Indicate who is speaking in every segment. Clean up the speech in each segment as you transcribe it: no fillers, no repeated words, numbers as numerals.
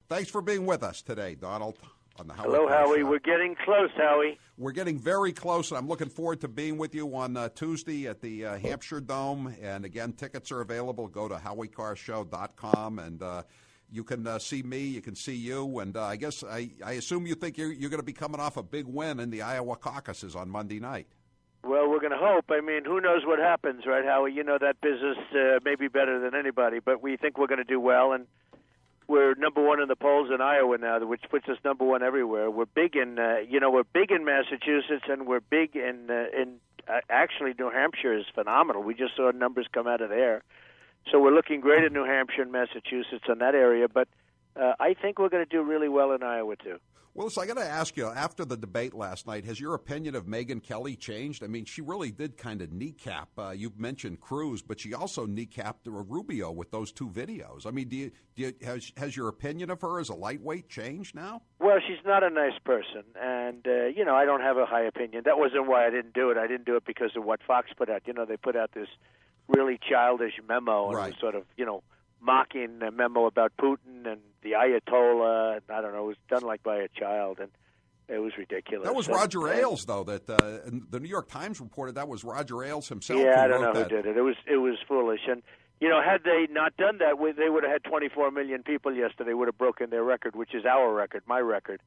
Speaker 1: Thanks for being with us today, Donald. On the
Speaker 2: Hello, Howie. We're getting close, Howie.
Speaker 1: We're getting very close, and I'm looking forward to being with you on Tuesday at the Hampshire Dome. And, again, tickets are available. Go to HowieCarrShow.com, and you can see me, you can see you. And I guess I assume you think you're going to be coming off a big win in the Iowa caucuses on Monday night.
Speaker 2: Well, we're going to hope. I mean, who knows what happens, right, Howie? You know that business may be better than anybody, but we think we're going to do well. And we're number one in the polls in Iowa now, which puts us number one everywhere. We're big in, we're big in Massachusetts, and we're big in actually New Hampshire is phenomenal. We just saw numbers come out of there, so we're looking great in New Hampshire and Massachusetts in that area. But I think we're going to do really well in Iowa too.
Speaker 1: Well, listen, I got to ask you, after the debate last night, has your opinion of Megyn Kelly changed? I mean, she really did kind of kneecap. You mentioned Cruz, but she also kneecapped Rubio with those two videos. I mean, has your opinion of her as a lightweight changed now?
Speaker 2: Well, she's not a nice person, and, I don't have a high opinion. That wasn't why I didn't do it. I didn't do it because of what Fox put out. They put out this really childish memo, and
Speaker 1: right.
Speaker 2: It was sort of, mocking a memo about Putin and the Ayatollah. And I don't know, it was done like by a child, and it was ridiculous.
Speaker 1: That was Roger Ailes, though. That the New York Times reported that was Roger Ailes himself.
Speaker 2: Yeah, I don't know who did it. It was foolish, and had they not done that, they would have had 24 million people yesterday. Would have broken their record, which is our record, my record,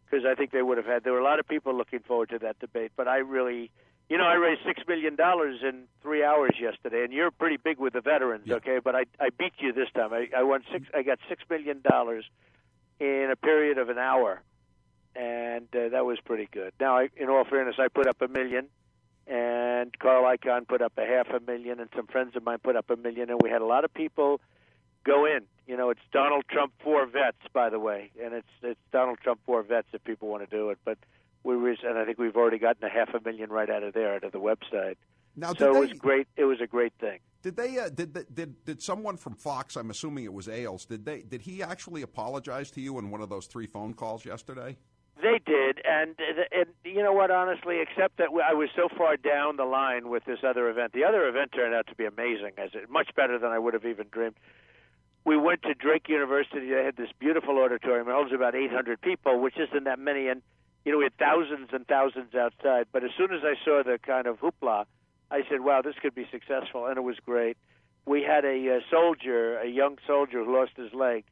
Speaker 2: because I think they would have had. There were a lot of people looking forward to that debate, but I really. I raised $6 million in 3 hours yesterday, and you're pretty big with the veterans,
Speaker 1: yeah.
Speaker 2: Okay? But I beat you this time. I won I got $6 million in a period of an hour, and that was pretty good. Now, in all fairness, I put up $1 million, and Carl Icahn put up $500,000, and some friends of mine put up $1 million, and we had a lot of people go in. It's Donald Trump for vets, by the way, and it's Donald Trump for vets if people want to do it, but. And I think we've already gotten $500,000 right out of there, out of the website.
Speaker 1: Now,
Speaker 2: so it was great. It was a great thing.
Speaker 1: Did they? Did someone from Fox? I'm assuming it was Ailes. Did he actually apologize to you in one of those 3 phone calls yesterday?
Speaker 2: They did, and you know what? Honestly, except that I was so far down the line with this other event. The other event turned out to be amazing, much better than I would have even dreamed. We went to Drake University. They had this beautiful auditorium. It holds about 800 people, which isn't that many, and. We had thousands and thousands outside. But as soon as I saw the kind of hoopla, I said, wow, this could be successful, and it was great. We had a young soldier who lost his leg,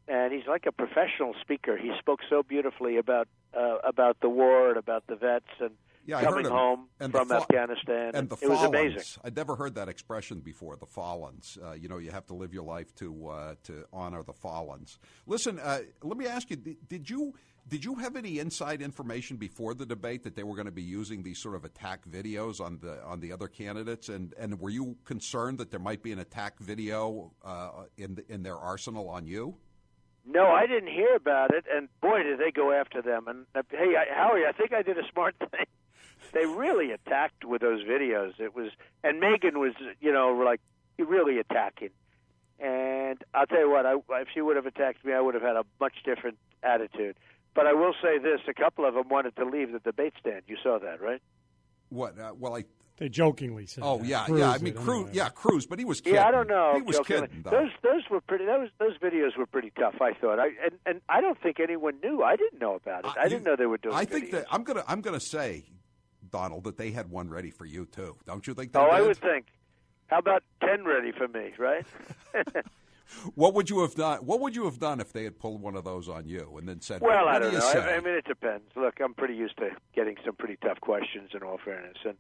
Speaker 2: and he's like a professional speaker. He spoke so beautifully about the war and about the vets and coming home from Afghanistan.
Speaker 1: And
Speaker 2: it was amazing.
Speaker 1: I'd never heard that expression before, the fallens. You have to live your life to honor the fallens. Listen, let me ask you, did you have any inside information before the debate that they were going to be using these sort of attack videos on the other candidates? And were you concerned that there might be an attack video in their arsenal on you?
Speaker 2: No, I didn't hear about it, and boy, did they go after them. And hey, Howie, I think I did a smart thing. They really attacked with those videos. And Megyn was, like really attacking. And I'll tell you what, if she would have attacked me, I would have had a much different attitude. But I will say this: a couple of them wanted to leave the debate stand. You saw that, right?
Speaker 1: What?
Speaker 3: They jokingly said.
Speaker 1: Oh,
Speaker 3: that.
Speaker 1: yeah,
Speaker 3: Cruz
Speaker 1: yeah. I mean, Cruz, Cruz, but he was kidding.
Speaker 2: Yeah, I don't know.
Speaker 1: He was kidding.
Speaker 2: Those were pretty. Those videos were pretty tough. I thought. And I don't think anyone knew. I didn't know about it. I didn't know they were doing.
Speaker 1: I think
Speaker 2: videos.
Speaker 1: that I'm gonna say, Donald, that they had one ready for you too. Don't you think? They
Speaker 2: did?
Speaker 1: I
Speaker 2: would think. How about 10 ready for me? Right.
Speaker 1: What would you have done? What would you have done if they had pulled one of those on you and then said,
Speaker 2: "Well,
Speaker 1: I
Speaker 2: don't know.
Speaker 1: Say?
Speaker 2: I mean, it depends. Look, I'm pretty used to getting some pretty tough questions. In all fairness, and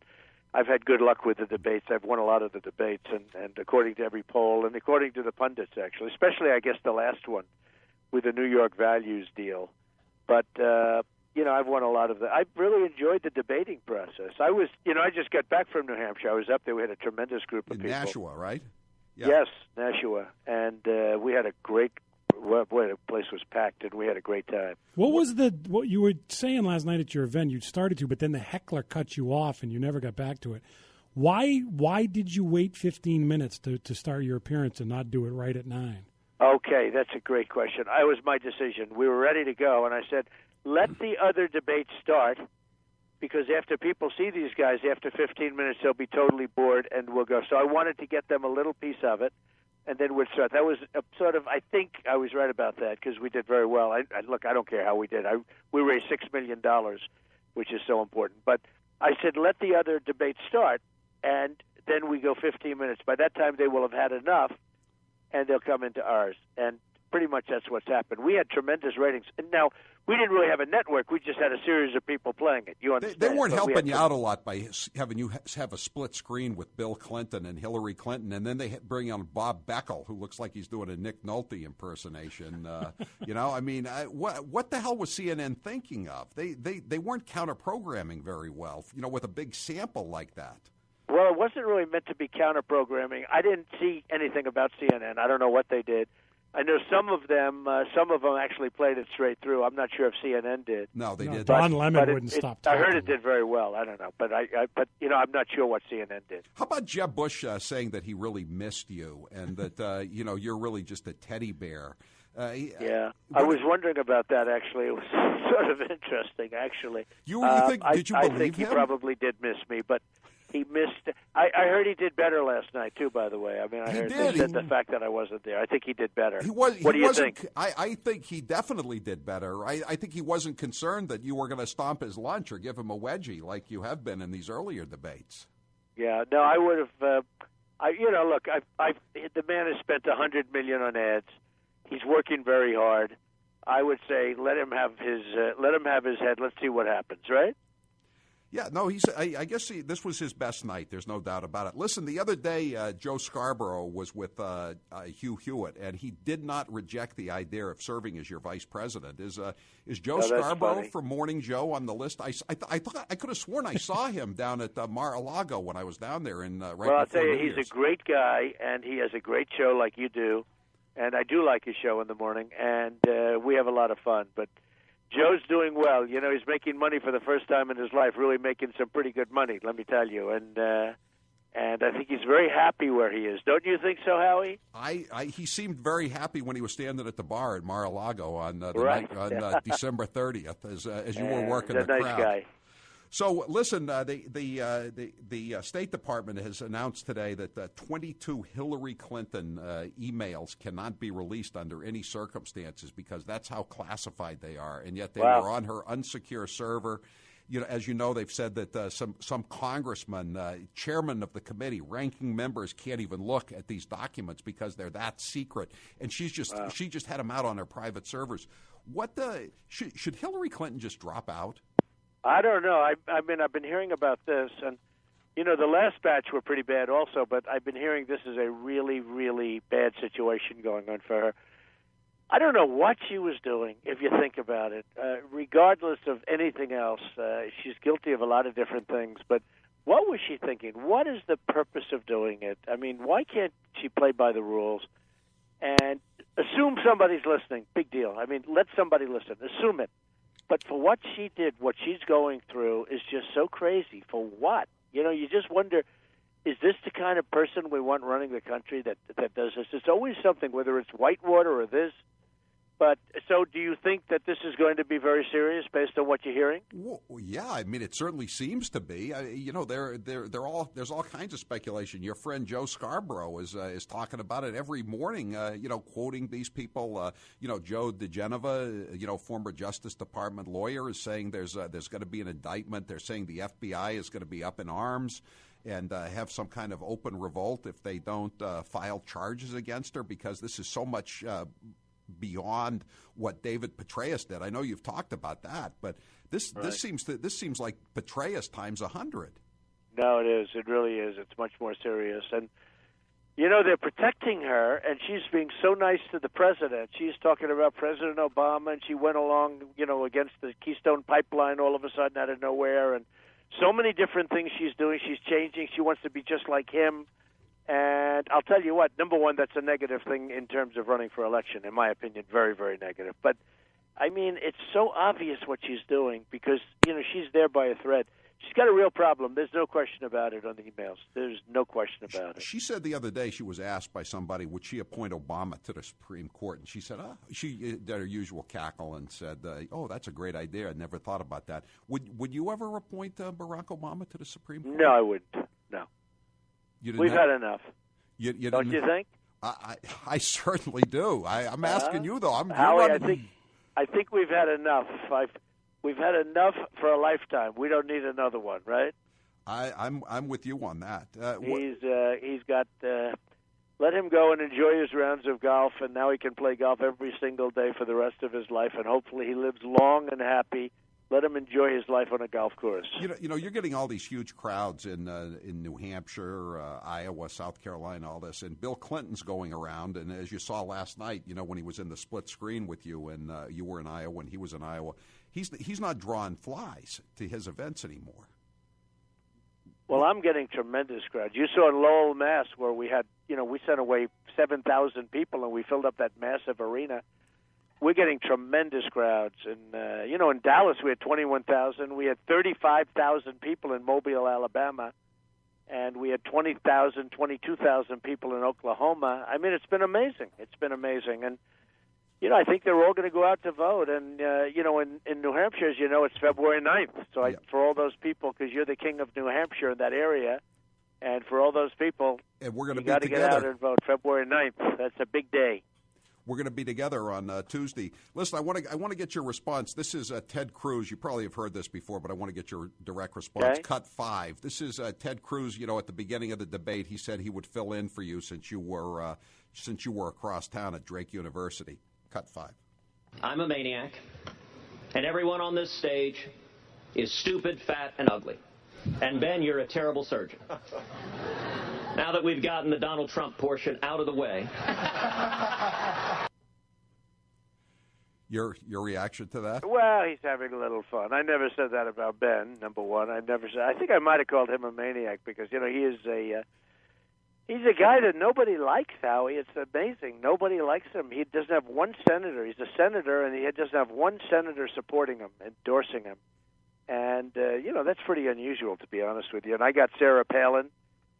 Speaker 2: I've had good luck with the debates. I've won a lot of the debates, and according to every poll, and according to the pundits, actually, especially I guess the last one with the New York values deal. But I've won a lot of the. I really enjoyed the debating process. I just got back from New Hampshire. I was up there. We had a tremendous group of people.
Speaker 1: Nashua, right? Yeah.
Speaker 2: Yes, Nashua, and we had a great. Boy, the place was packed, and we had a great time.
Speaker 3: What you were saying last night at your event? You started to, but then the heckler cut you off, and you never got back to it. Why did you wait 15 minutes to start your appearance and not do it right at 9?
Speaker 2: Okay, that's a great question. It was my decision. We were ready to go, and I said, let the other debate start, because after people see these guys, after 15 minutes, they'll be totally bored, and we'll go. So I wanted to get them a little piece of it. and then we'd start. That was a sort of, I think I was right about that because we did very well. Look, I don't care how we did. We raised $6 million, which is so important. But I said, let the other debate start, and then we go 15 minutes. By that time, they will have had enough, and they'll come into ours. And pretty much that's what's happened. We had tremendous ratings. And now, we didn't really have a network. We just had a series of people playing it. You understand?
Speaker 1: They weren't helping you out a lot by having you have a split screen with Bill Clinton and Hillary Clinton, and then they bring on Bob Beckel, who looks like he's doing a Nick Nolte impersonation. What the hell was CNN thinking of? They weren't counter-programming very well, with a big sample like that.
Speaker 2: Well, it wasn't really meant to be counter-programming. I didn't see anything about CNN. I don't know what they did. I know some of them actually played it straight through. I'm not sure if CNN did.
Speaker 1: No, they did.
Speaker 3: Don Lemon wouldn't stop talking.
Speaker 2: I heard it did very well. I don't know, but I'm not sure what CNN did.
Speaker 1: How about Jeb Bush saying that he really missed you and that you're really just a teddy bear?
Speaker 2: Yeah, I was wondering about that. Actually, it was sort of interesting. Actually,
Speaker 1: you think? Did you believe him?
Speaker 2: I think he probably did miss me, but. He missed. I heard he did better last night too. By the way, I mean, I heard they said the fact that I wasn't there. I think he did better. What do you think?
Speaker 1: I think he definitely did better. I think he wasn't concerned that you were going to stomp his lunch or give him a wedgie like you have been in these earlier debates.
Speaker 2: Yeah, no, I would have. Look, the man has spent $100 million on ads. He's working very hard. I would say let him have his head. Let's see what happens. Right.
Speaker 1: Yeah, no, I guess this was his best night. There's no doubt about it. Listen, the other day, Joe Scarborough was with Hugh Hewitt, and he did not reject the idea of serving as your vice president. Is Joe Scarborough from Morning Joe on the list? I thought I could have sworn I saw him down at Mar-a-Lago when I was down there. Well,
Speaker 2: I'll tell you, he's a great guy, and he has a great show like you do, and I do like his show in the morning, and we have a lot of fun, but. Joe's doing well. He's making money for the first time in his life, really making some pretty good money, let me tell you. And I think he's very happy where he is. Don't you think so, Howie?
Speaker 1: He seemed very happy when he was standing at the bar at Mar-a-Lago on December 30th as you were working the crowd.
Speaker 2: Nice guy.
Speaker 1: So, listen, the State Department has announced today that 22 Hillary Clinton emails cannot be released under any circumstances because that's how classified they are, and yet they were on her unsecure server. As you know, they've said that some congressmen, chairman of the committee, ranking members can't even look at these documents because they're that secret, and she just had them out on her private servers. Should Hillary Clinton just drop out?
Speaker 2: I don't know. I've been hearing about this, and the last batch were pretty bad also. But I've been hearing this is a really, really bad situation going on for her. I don't know what she was doing, if you think about it. Regardless of anything else, she's guilty of a lot of different things. But what was she thinking? What is the purpose of doing it? I mean, why can't she play by the rules and assume somebody's listening? Big deal. I mean, let somebody listen. Assume it. But for what she did, what she's going through is just so crazy. For what? You just wonder, is this the kind of person we want running the country that does this? It's always something, whether it's Whitewater or this. But so do you think that this is going to be very serious based on what you're hearing?
Speaker 1: Well, yeah, I mean, it certainly seems to be. There's all kinds of speculation. Your friend Joe Scarborough is talking about it every morning, quoting these people. Joe DeGeneva, former Justice Department lawyer, is saying there's going to be an indictment. They're saying the FBI is going to be up in arms and have some kind of open revolt if they don't file charges against her because this is so much beyond what David Petraeus did. I know you've talked about that, but this seems like Petraeus times 100.
Speaker 2: No, it is. It really is. It's much more serious. And they're protecting her, and she's being so nice to the president. She's talking about President Obama, and she went along, against the Keystone Pipeline all of a sudden out of nowhere, and so many different things she's doing. She's changing. She wants to be just like him. And I'll tell you what, number one, that's a negative thing in terms of running for election, in my opinion, very, very negative. But, I mean, it's so obvious what she's doing because, she's there by a thread. She's got a real problem. There's no question about it on the emails. There's no question about it.
Speaker 1: She said the other day she was asked by somebody, would she appoint Obama to the Supreme Court? And she said, she did her usual cackle and said, that's a great idea. I never thought about that. Would you ever appoint Barack Obama to the Supreme Court?
Speaker 2: No, I wouldn't. No.
Speaker 1: We've
Speaker 2: had enough.
Speaker 1: You
Speaker 2: don't you think?
Speaker 1: I certainly do. I'm asking you, though.
Speaker 2: Howie, I think we've had enough. We've had enough for a lifetime. We don't need another one, right?
Speaker 1: I'm with you on that.
Speaker 2: He's got. Let him go and enjoy his rounds of golf, and now he can play golf every single day for the rest of his life, and hopefully he lives long and happy. Let him enjoy his life on a golf course.
Speaker 1: You know, you're getting all these huge crowds in New Hampshire, Iowa, South Carolina, all this, and Bill Clinton's going around. And as you saw last night, you know, when he was in the split screen with you, and you were in Iowa and he was in Iowa, he's not drawing flies to his events anymore.
Speaker 2: Well, I'm getting tremendous crowds. You saw in Lowell, Mass, where we had, we sent away 7,000 people and we filled up that massive arena. We're getting tremendous crowds. And, in Dallas we had 21,000. We had 35,000 people in Mobile, Alabama. And we had 20,000, 22,000 people in Oklahoma. I mean, it's been amazing. It's been amazing. And, I think they're all going to go out to vote. And, in New Hampshire, as you know, it's February 9th. So for all those people, because you're the king of New Hampshire in that area, and for all those people,
Speaker 1: and we're going to
Speaker 2: got to get out and vote February 9th. That's a big day.
Speaker 1: We're going to be together on Tuesday. Listen, I want to get your response. This is Ted Cruz. You probably have heard this before, but I want to get your direct response.
Speaker 2: Okay.
Speaker 1: Cut 5. This is Ted Cruz. At the beginning of the debate, he said he would fill in for you since you were across town at Drake University. Cut 5.
Speaker 4: I'm a maniac, and everyone on this stage is stupid, fat, and ugly. And Ben, you're a terrible surgeon. Now that we've gotten the Donald Trump portion out of the way.
Speaker 1: Your reaction to that?
Speaker 2: Well, he's having a little fun. I never said that about Ben, number one. I think I might have called him a maniac because, he is he's a guy that nobody likes, Howie. It's amazing. Nobody likes him. He doesn't have one senator. He's a senator, and he doesn't have one senator supporting him, endorsing him. And, that's pretty unusual, to be honest with you. And I got Sarah Palin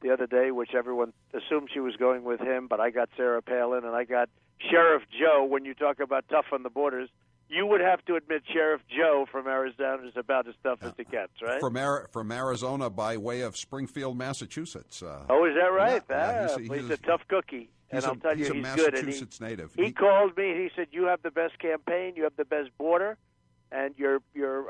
Speaker 2: the other day, which everyone assumed she was going with him, but I got Sarah Palin, and I got Sheriff Joe. When you talk about tough on the borders, you would have to admit Sheriff Joe from Arizona is about as tough as it gets, right?
Speaker 1: From Arizona by way of Springfield, Massachusetts.
Speaker 2: Is that right?
Speaker 1: Yeah,
Speaker 2: he's a tough cookie. And I'll tell you,
Speaker 1: he's a
Speaker 2: good.
Speaker 1: Massachusetts native.
Speaker 2: He called me. He said, "You have the best campaign. You have the best border, and your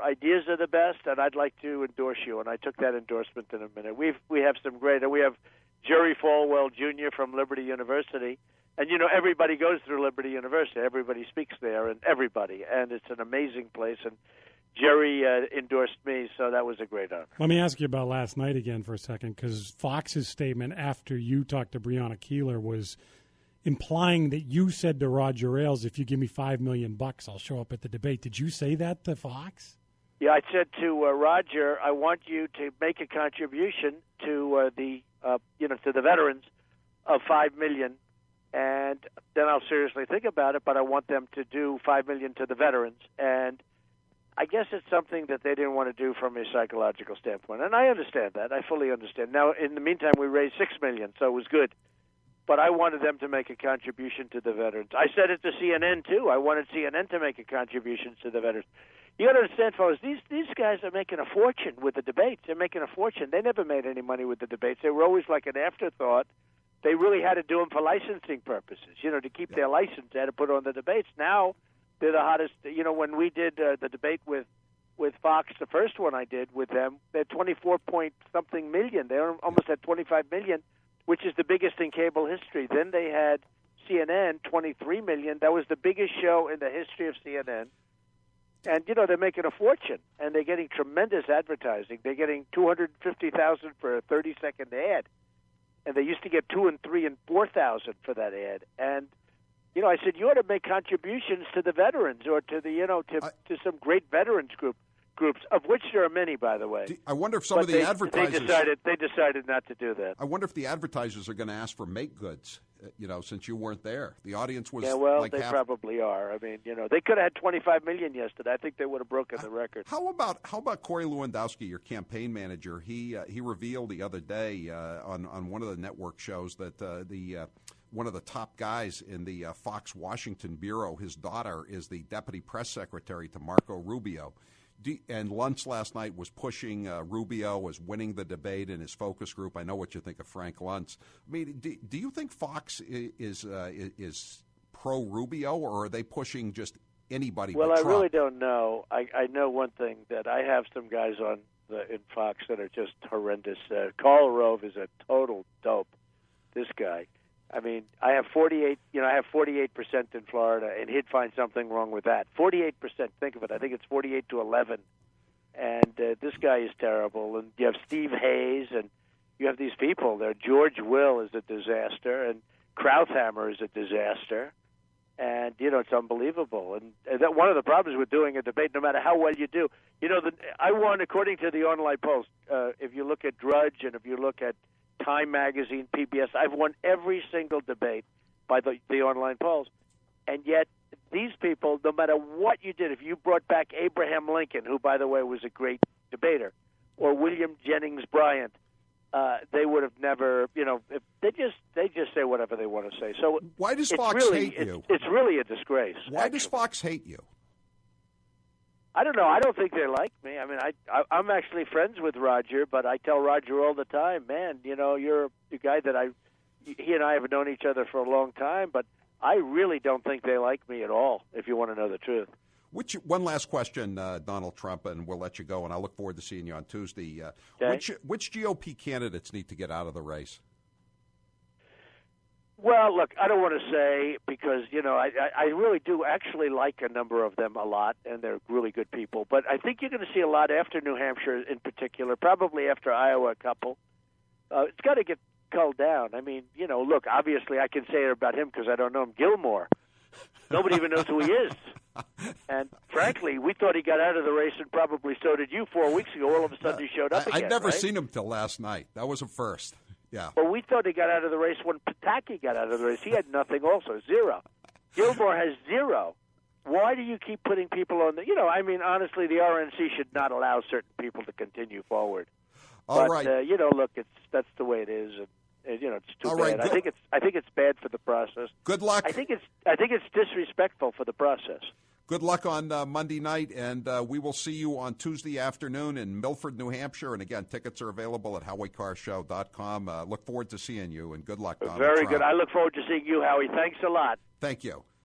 Speaker 2: ideas are the best. And I'd like to endorse you." And I took that endorsement in a minute. We have some great. We have Jerry Falwell Jr. from Liberty University, and everybody goes through Liberty University. Everybody speaks there, and it's an amazing place. And Jerry endorsed me, so that was a great honor.
Speaker 3: Let me ask you about last night again for a second, because Fox's statement after you talked to Breonna Keeler was implying that you said to Roger Ailes, "If you give me $5 million, I'll show up at the debate." Did you say that to Fox?
Speaker 2: Yeah, I said to Roger, "I want you to make a contribution to to the veterans of $5 million, and then I'll seriously think about it. But I want them to do $5 million to the veterans." And I guess it's something that they didn't want to do from a psychological standpoint, and I understand that. I fully understand. Now, in the meantime, we raised $6 million, so it was good. But I wanted them to make a contribution to the veterans. I said it to CNN, too. I wanted CNN to make a contribution to the veterans. You got to understand, fellas, these guys are making a fortune with the debates. They're making a fortune. They never made any money with the debates. They were always like an afterthought. They really had to do them for licensing purposes. To keep their license, they had to put on the debates. Now they're the hottest. When we did the debate with Fox, the first one I did with them, they had 24-point-something million. They almost had 25 million, which is the biggest in cable history. Then they had CNN, 23 million. That was the biggest show in the history of CNN. And, they're making a fortune, and they're getting tremendous advertising. They're getting $250,000 for a 30-second ad. And they used to get $2,000 and $3,000 and $4,000 for that ad. And, I said, you ought to make contributions to the veterans or to the, to some great veterans groups, of which there are many, by the way.
Speaker 1: I wonder if some of the advertisers...
Speaker 2: They decided not to do that.
Speaker 1: I wonder if the advertisers are going to ask for make goods, since you weren't there. The audience was
Speaker 2: they probably are. I mean, they could have had 25 million yesterday. I think they would have broken the record.
Speaker 1: How about Corey Lewandowski, your campaign manager? He revealed the other day on one of the network shows that one of the top guys in the Fox Washington bureau, his daughter is the deputy press secretary to Marco Rubio. And Luntz last night was pushing Rubio as winning the debate in his focus group. I know what you think of Frank Luntz. I mean, do you think Fox is pro-Rubio, or are they pushing just anybody but Trump?
Speaker 2: Well, I really don't know. I know one thing, that I have some guys in Fox that are just horrendous. Karl Rove is a total dope, this guy. I mean, I have 48% in Florida, and he'd find something wrong with that. 48%, think of it. I think it's 48-11. And this guy is terrible. And you have Steve Hayes, and you have these people there. George Will is a disaster, and Krauthammer is a disaster. And, it's unbelievable. And that one of the problems with doing a debate, no matter how well you do, I won, according to the online polls, if you look at Drudge and if you look at Time Magazine, PBS, I've won every single debate by the online polls. And yet, these people, no matter what you did, if you brought back Abraham Lincoln, who, by the way, was a great debater, or William Jennings Bryan, they would have never, if they just say whatever they want to say. So
Speaker 1: why does Fox hate you?
Speaker 2: It's really a disgrace.
Speaker 1: Why does Fox hate you?
Speaker 2: I don't know. I don't think they like me. I mean, I'm actually friends with Roger, but I tell Roger all the time, man, you're a guy that he and I have known each other for a long time, but I really don't think they like me at all, if you want to know the truth.
Speaker 1: One last question, Donald Trump, and we'll let you go, and I look forward to seeing you on Tuesday.
Speaker 2: Okay.
Speaker 1: Which GOP candidates need to get out of the race?
Speaker 2: Well, look, I don't want to say because, I really do actually like a number of them a lot, and they're really good people. But I think you're going to see a lot after New Hampshire in particular, probably after Iowa a couple. It's got to get culled down. I mean, look, obviously I can say it about him because I don't know him. Gilmore. Nobody even knows who he is. And frankly, we thought he got out of the race, and probably so did you 4 weeks ago. All of a sudden he showed up again.
Speaker 1: I'd never
Speaker 2: right?
Speaker 1: seen him till last night. That was a first. Yeah.
Speaker 2: Well, we thought he got out of the race when Pataki got out of the race. He had nothing also, zero. Gilmore has zero. Why do you keep putting people on the, honestly, the RNC should not allow certain people to continue forward.
Speaker 1: All right.
Speaker 2: Look, that's the way it is. And, it's too
Speaker 1: All
Speaker 2: bad.
Speaker 1: right.
Speaker 2: I think it's bad for the process.
Speaker 1: Good luck.
Speaker 2: I think it's disrespectful for the process.
Speaker 1: Good luck on Monday night, and we will see you on Tuesday afternoon in Milford, New Hampshire. And again, tickets are available at HowieCarrShow.com. Look forward to seeing you, and good luck, Donald
Speaker 2: Very
Speaker 1: Trump.
Speaker 2: good. I look forward to seeing you, Howie. Thanks a lot.
Speaker 1: Thank you.